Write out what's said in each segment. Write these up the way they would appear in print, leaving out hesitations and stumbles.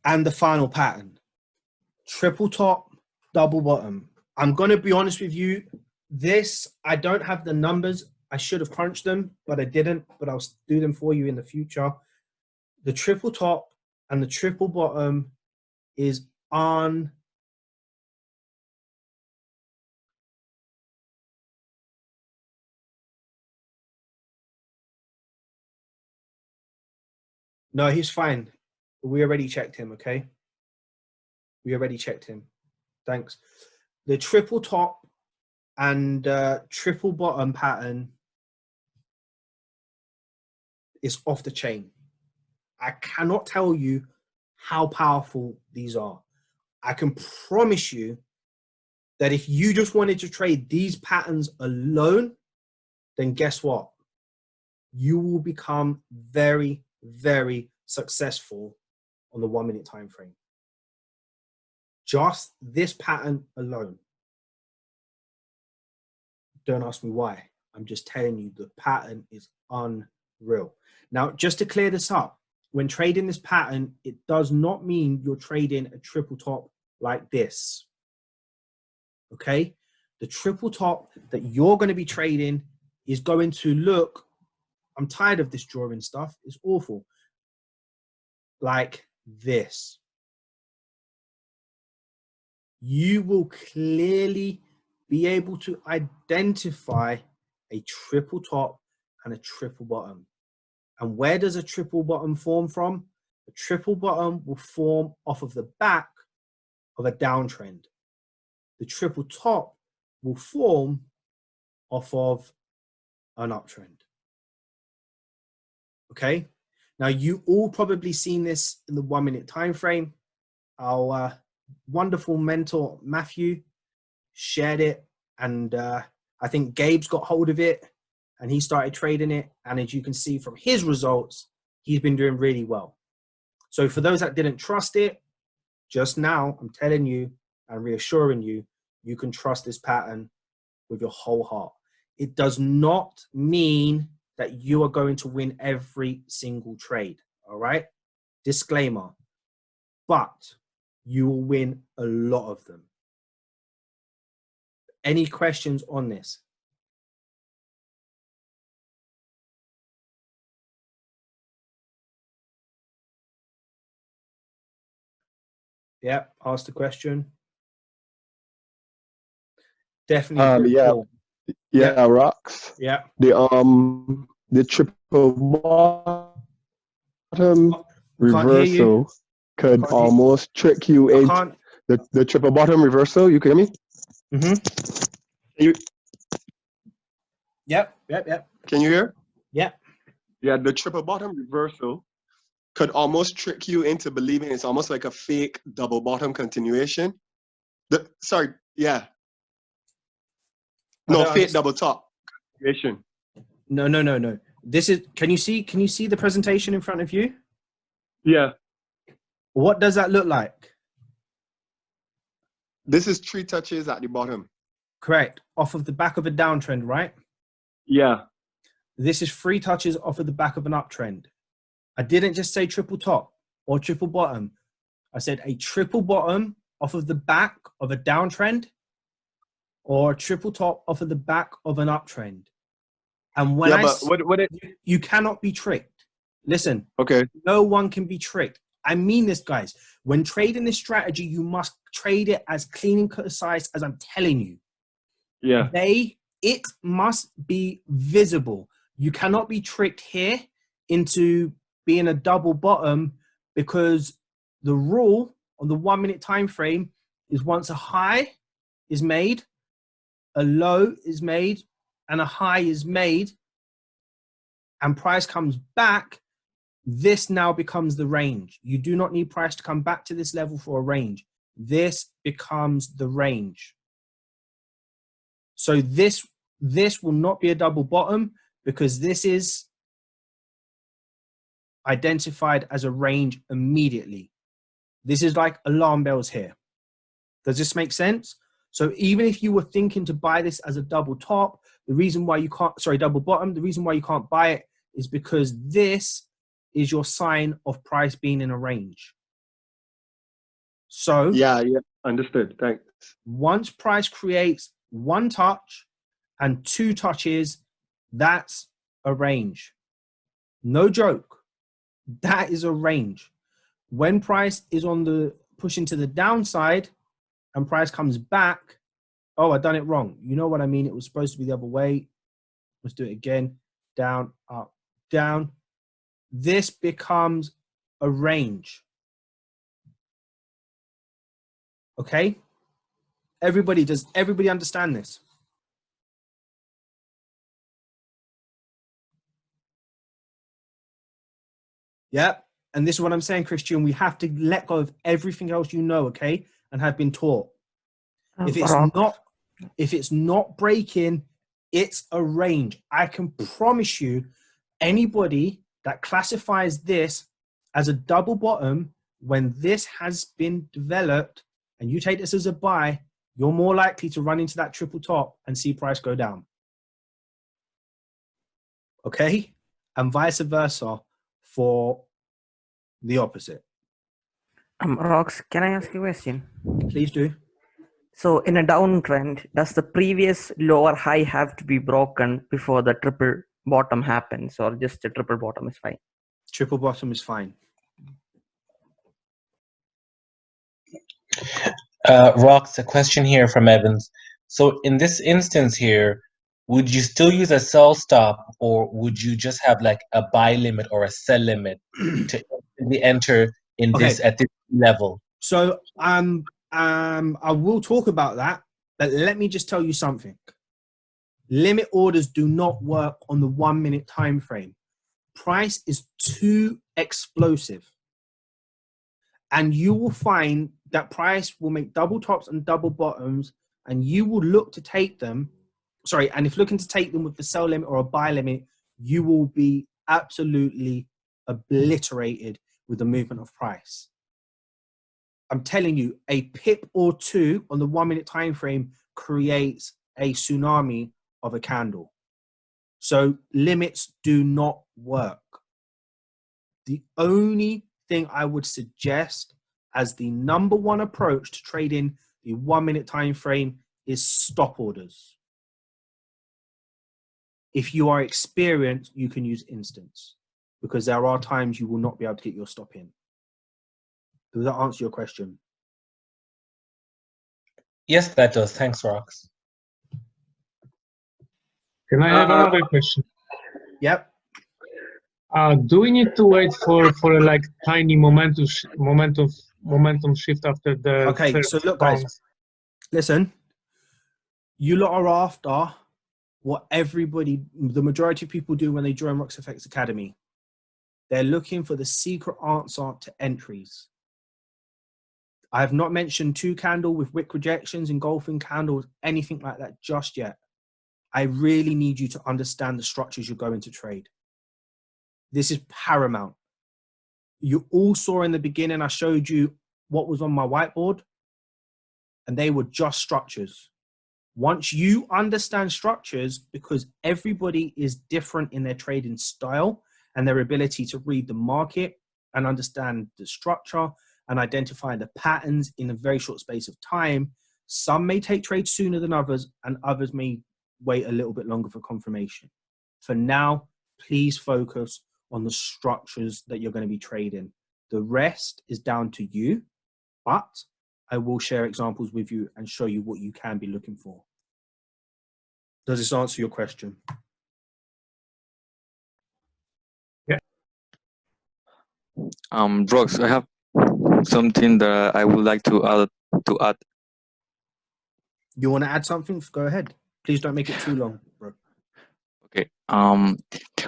And the final pattern, triple top, double bottom. I'm going to be honest with you. This, I don't have the numbers. I should have crunched them, but I didn't. But I'll do them for you in the future. The triple top and the triple bottom is on. No, he's fine. We already checked him, okay? We already checked him. Thanks. The triple top and triple bottom pattern is off the chain. I cannot tell you how powerful these are. I can promise you that if you just wanted to trade these patterns alone, then guess what? You will become very, very successful on the 1 minute time frame. Just this pattern alone. Don't ask me why. I'm just telling you the pattern is unreal. Now, just to clear this up, when trading this pattern, it does not mean you're trading a triple top like this. Okay? The triple top that you're going to be trading is going to look, I'm tired of this drawing stuff. It's awful. Like this. You will clearly be able to identify a triple top and a triple bottom. And where does a triple bottom form from? A triple bottom will form off of the back of a downtrend. The triple top will form off of an uptrend. Okay? Now, you all probably seen this in the 1 minute time frame. Our wonderful mentor, Matthew, shared it. And I think Gabe's got hold of it and he started trading it. And as you can see from his results, he's been doing really well. So for those that didn't trust it, just now, I'm telling you and reassuring you, you can trust this pattern with your whole heart. It does not mean that you are going to win every single trade, all right? Disclaimer, but you will win a lot of them. Any questions on this? Yeah, ask the question. Definitely. Yeah. Cool. Yeah, Yep. rocks. Yeah. The triple bottom reversal could almost trick you into the triple bottom reversal. You can hear me? Mm-hmm. Yep. Can you hear? Yep. Yeah, the triple bottom reversal could almost trick you into believing it's almost like a fake double bottom continuation. Fake double top continuation. No. This is, can you see the presentation in front of you? Yeah. What does that look like? This is 3 touches at the bottom. Correct. Off of the back of a downtrend, right? Yeah. This is 3 touches off of the back of an uptrend. I didn't just say triple top or triple bottom. I said a triple bottom off of the back of a downtrend or a triple top off of the back of an uptrend. And when you cannot be tricked. Listen, okay. No one can be tricked. I mean this, guys. When trading this strategy, you must trade it as clean and concise as I'm telling you. Yeah. It must be visible. You cannot be tricked here into being a double bottom, because the rule on the 1 minute time frame is once a high is made, a low is made, and a high is made, and price comes back, this now becomes the range. You do not need price to come back to this level for a range. This becomes the range. So this will not be a double bottom, because this is identified as a range immediately. This is like alarm bells here. Does this make sense? So even if you were thinking to buy this as a double top, the reason why you can't, double bottom, the reason why you can't buy it is because this is your sign of price being in a range. So Yeah, understood. Thanks. once price creates one touch and two touches, that's a range. No joke. That is a range. When price is on the pushing to the downside and price comes back, oh, I done it wrong. You know what I mean? It was supposed to be the other way. Let's do it again. Down, up, down. This becomes a range. Okay? Does everybody understand this? Yep. And this is what I'm saying, Christian. We have to let go of everything else you know, okay? And have been taught. If it's not breaking, it's a range. I can promise you, anybody that classifies this as a double bottom, when this has been developed and you take this as a buy, you're more likely to run into that triple top and see price go down. Okay? And vice versa for the opposite. Rox, can I ask you a question? Please do. So in a downtrend, does the previous lower high have to be broken before the triple bottom happens, or just a triple bottom is fine? Triple bottom is fine. Rox, a question here from Evans. So in this instance here, would you still use a sell stop, or would you just have like a buy limit or a sell limit to enter in this at this level? So I will talk about that, but let me just tell you something. Limit orders do not work on the 1 minute time frame. Price is too explosive. And you will find that price will make double tops and double bottoms, and you will look to take them. Sorry, and if looking to take them with the sell limit or a buy limit, you will be absolutely obliterated with the movement of price. I'm telling you, a pip or two on the 1 minute time frame creates a tsunami of a candle. So limits do not work. The only thing I would suggest as the number one approach to trading the 1 minute time frame is stop orders. If you are experienced, you can use instants, because there are times you will not be able to get your stop in. Does that answer your question? Yes, that does. Thanks, Rox. Can I have another question? Yep. Do we need to wait for a like tiny momentum shift after the Okay, so look, guys, listen. You lot are after what the majority of people do when they join Rox FX Academy. They're looking for the secret answer to entries. I have not mentioned two candle with wick rejections, engulfing candles, anything like that just yet. I really need you to understand the structures you're going to trade. This is paramount. You all saw in the beginning, I showed you what was on my whiteboard, and they were just structures. Once you understand structures, because everybody is different in their trading style and their ability to read the market and understand the structure and identify the patterns in a very short space of time, some may take trades sooner than others, and others may wait a little bit longer for confirmation. For now, please focus on the structures that you're going to be trading. The rest is down to you, but I will share examples with you and show you what you can be looking for. Does this answer your question? Yeah. Rox, I have something that I would like to add. You want to add something? Go ahead. Please don't make it too long, bro. Okay.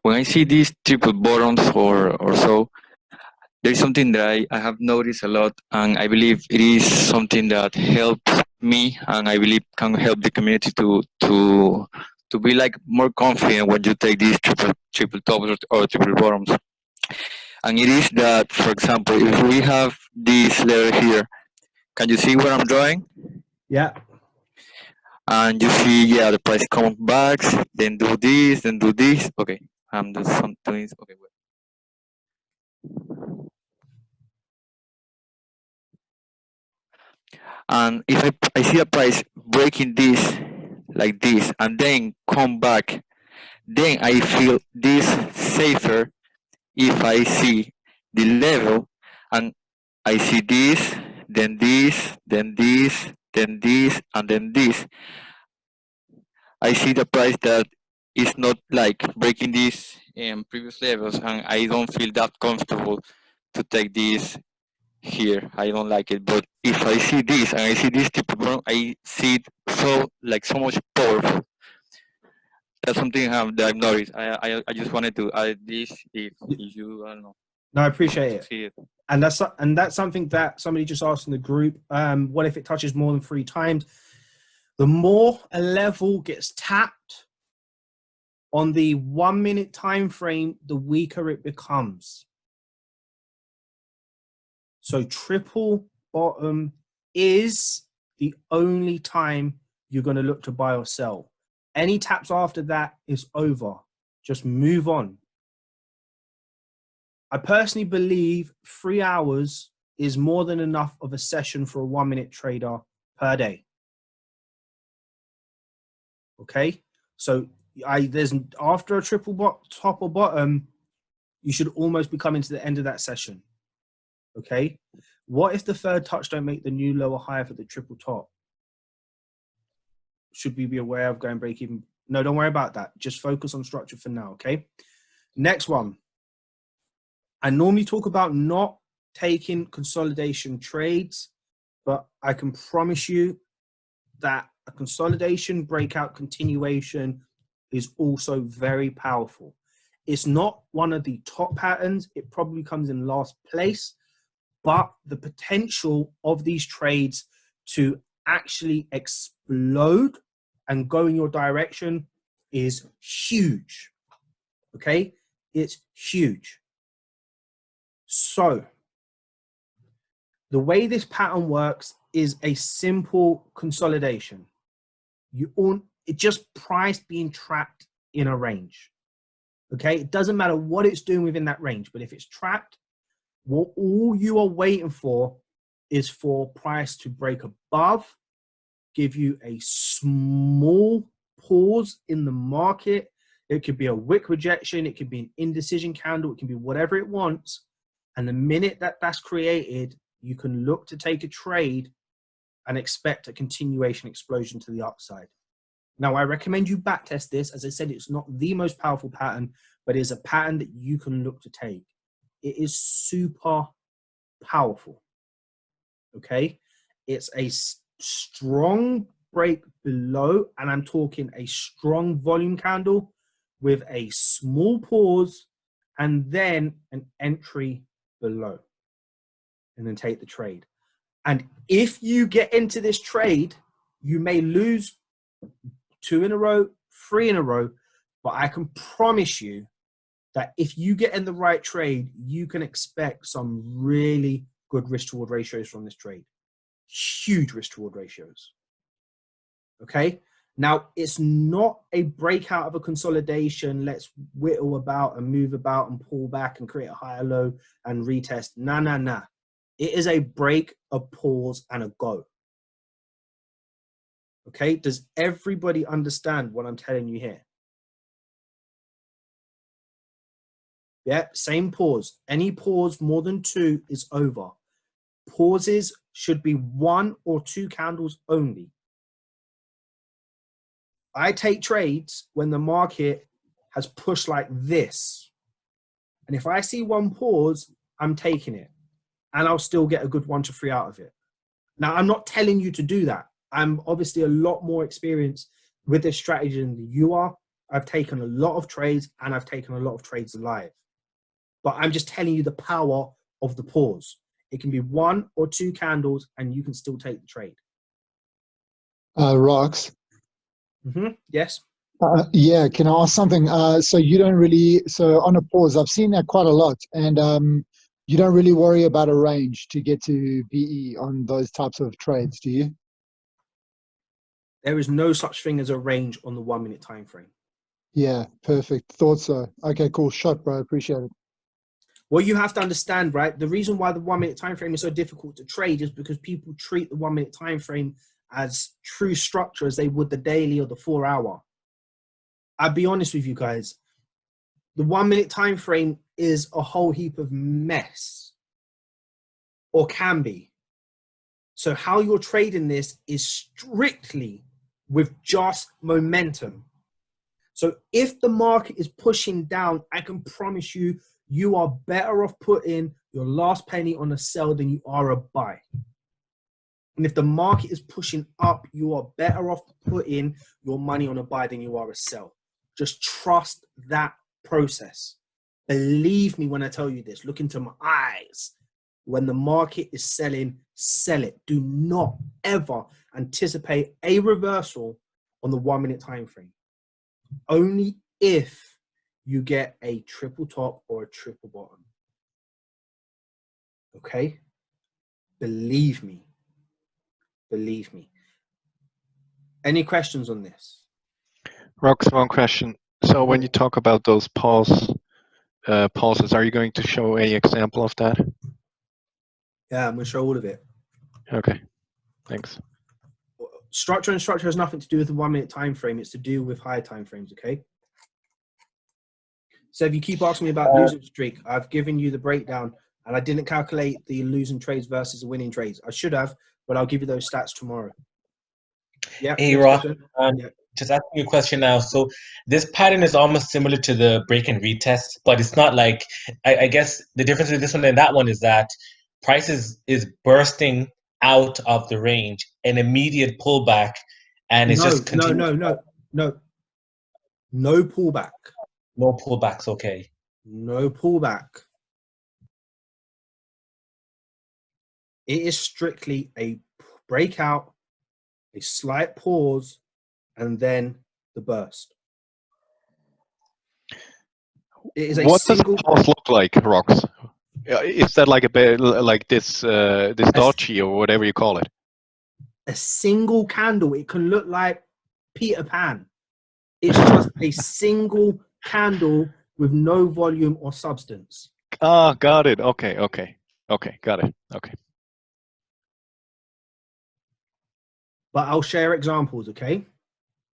When I see these triple bottoms or so, there's something that I have noticed a lot, and I believe it is something that helps me, and I believe can help the community to be like more confident when you take these triple tops or triple bottoms. And it is that, for example, if we have this letter here, can you see what I'm drawing? Yeah. And you see, yeah, the price comes back, then do this, then do this. Okay, I'm doing something. Okay, wait. And if I see the price breaking this like this and then come back, then I feel this safer if I see the level and I see this, then this, then this, then this, and then this. I see the price that is not like breaking these previous levels, and I don't feel that comfortable to take this here. I don't like it. But if I see this and I see this type of bottom, I see it so much powerful. That's something that I've noticed. I just wanted to add this if you I don't know. No, I appreciate it. See it. And that's something that somebody just asked in the group. What if it touches more than 3 times? The more a level gets tapped on the 1 minute time frame, the weaker it becomes. So triple bottom is the only time you're going to look to buy or sell. Any taps after that is over. Just move on. I personally believe 3 hours is more than enough of a session for a 1 minute trader per day. Okay, so there's after a triple top or bottom, you should almost be coming to the end of that session. Okay, what if the third touch don't make the new lower high for the triple top? Should we be aware of going break even? No, don't worry about that. Just focus on structure for now. Okay, next one. I normally talk about not taking consolidation trades, but I can promise you that a consolidation, breakout, continuation is also very powerful. It's not one of the top patterns. It probably comes in last place, but the potential of these trades to actually explode and go in your direction is huge. Okay, it's huge. So the way this pattern works is a simple consolidation. It just price being trapped in a range. Okay, it doesn't matter what it's doing within that range, but if it's trapped, what all you are waiting for is for price to break above, give you a small pause in the market. It could be a wick rejection, it could be an indecision candle, it can be whatever it wants. And the minute that that's created, you can look to take a trade and expect a continuation explosion to the upside. Now, I recommend you backtest this. As I said, it's not the most powerful pattern, but it's a pattern that you can look to take. It is super powerful. Okay, it's a strong break below, and I'm talking a strong volume candle with a small pause and then an entry below, and then take the trade. And if you get into this trade, you may lose 2 in a row, 3 in a row, but I can promise you that if you get in the right trade, you can expect some really good risk reward ratios from this trade. Huge risk reward ratios. Okay. Now, it's not a breakout of a consolidation. Let's whittle about and move about and pull back and create a higher low and retest. Nah. It is a break, a pause, and a go. Okay. Does everybody understand what I'm telling you here? Yeah, same pause. Any pause more than 2 is over. Pauses should be 1 or 2 candles only. I take trades when the market has pushed like this. And if I see 1 pause, I'm taking it. And I'll still get a good 1 to 3 out of it. Now, I'm not telling you to do that. I'm obviously a lot more experienced with this strategy than you are. I've taken a lot of trades, and I've taken a lot of trades live. But I'm just telling you the power of the pause. It can be 1 or 2 candles, and you can still take the trade. Rox. Yes. Yeah, can I ask something? So you don't really, so on a pause, I've seen that quite a lot, and you don't really worry about a range to get to BE on those types of trades, do you? There is no such thing as a range on the 1 minute time frame. Yeah, perfect. Thought so. Okay, cool. Shot, bro. Appreciate it. What you have to understand, right? The reason why the 1 minute time frame is so difficult to trade is because people treat the 1 minute time frame as true structure as they would the daily or the 4 hour. I'll be honest with you guys. The 1 minute time frame is a whole heap of mess, or can be. So how you're trading this is strictly with just momentum. So if the market is pushing down, I can promise you, you are better off putting your last penny on a sell than you are a buy. And if the market is pushing up, you are better off putting your money on a buy than you are a sell. Just trust that process. Believe me when I tell you this. Look into my eyes. When the market is selling, sell it. Do not ever anticipate a reversal on the 1 minute time frame. Only if you get a triple top or a triple bottom. Okay? Believe me. Believe me. Any questions on this? Rox, one question. So when you talk about those pulses, are you going to show any example of that? Yeah, I'm going to show all of it. Okay, thanks. Structure and structure has nothing to do with the 1 minute time frame. It's to do with higher time frames, okay? So if you keep asking me about losing streak, I've given you the breakdown, and I didn't calculate the losing trades versus the winning trades. I should have, but I'll give you those stats tomorrow. Yeah. Hey, Rock, just asking you a question now. So this pattern is almost similar to the break and retest, but it's not like, I guess the difference with this one and that one is that price is bursting out of the range, an immediate pullback, and it's just continuing. No pullback. No pullbacks, okay. No pullback. It is strictly a breakout, a slight pause, and then the burst. It is a what single. does a pulse look like, Rox? Is that like a bit like this doji or whatever you call it? A single candle. It can look like Peter Pan. It's just a single candle with no volume or substance. Ah, got it. Okay, got it. Okay. But I'll share examples, okay?